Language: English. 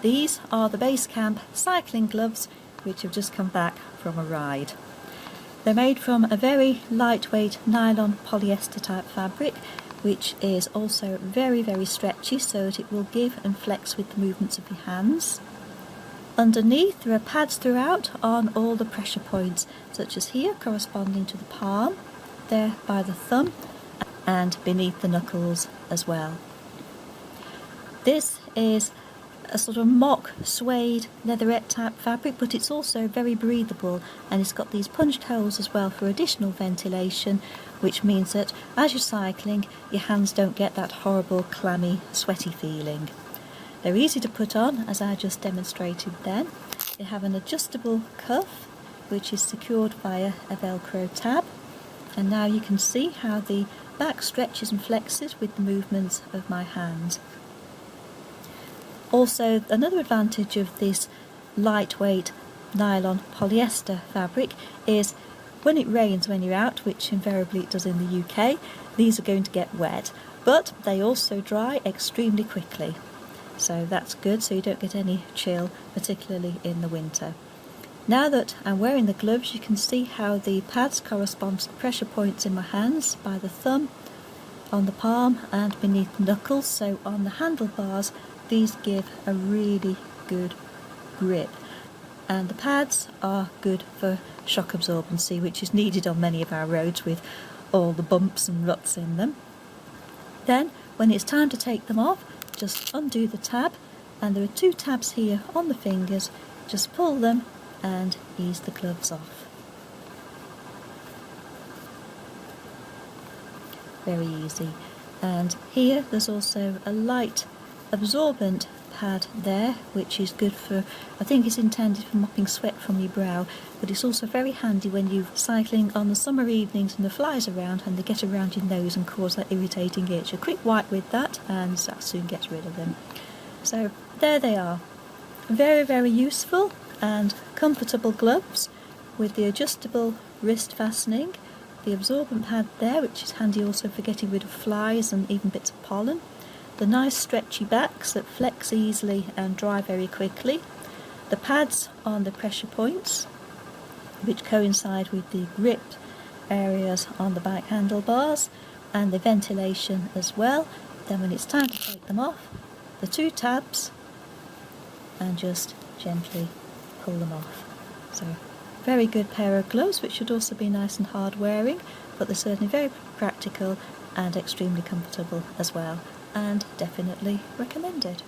These are the Basecamp cycling gloves which have just come back from a ride. They're made from a very lightweight nylon polyester type fabric, which is also very stretchy so that it will give and flex with the movements of your hands. Underneath there are pads throughout on all the pressure points, such as here corresponding to the palm, there by the thumb, and beneath the knuckles as well. This is a sort of mock suede leatherette type fabric, but it's also very breathable, and it's got these punched holes as well for additional ventilation, which means that as you're cycling your hands don't get that horrible clammy sweaty feeling. They're easy to put on, as I just demonstrated then. They have an adjustable cuff which is secured via a velcro tab, and now you can see how the back stretches and flexes with the movements of my hand. Also, another advantage of this lightweight nylon polyester fabric is when it rains when you're out, which invariably it does in the UK, these are going to get wet, but they also dry extremely quickly. So that's good, so you don't get any chill, particularly in the winter. Now that I'm wearing the gloves, you can see how the pads correspond to the pressure points in my hands by the thumb, on the palm and beneath the knuckles. So on the handlebars these give a really good grip, and the pads are good for shock absorbency, which is needed on many of our roads with all the bumps and ruts in them. Then when it's time to take them off, just undo the tab, and there are two tabs here on the fingers. Just pull them and ease the gloves off. Very easy. And here there's also a light absorbent pad there, which is good for, I think it's intended for mopping sweat from your brow, but it's also very handy when you're cycling on the summer evenings and the flies around and they get around your nose and cause that irritating itch. A quick wipe with that and that soon gets rid of them. So there they are. Very useful and comfortable gloves with the adjustable wrist fastening, the absorbent pad there, which is handy also for getting rid of flies and even bits of pollen, the nice stretchy backs that flex easily and dry very quickly, the pads on the pressure points which coincide with the gripped areas on the back handlebars, and the ventilation as well. Then when it's time to take them off, the two tabs, and just gently pull them off. So very good pair of gloves, which should also be nice and hard wearing, but they're certainly very practical and extremely comfortable as well, and definitely recommended.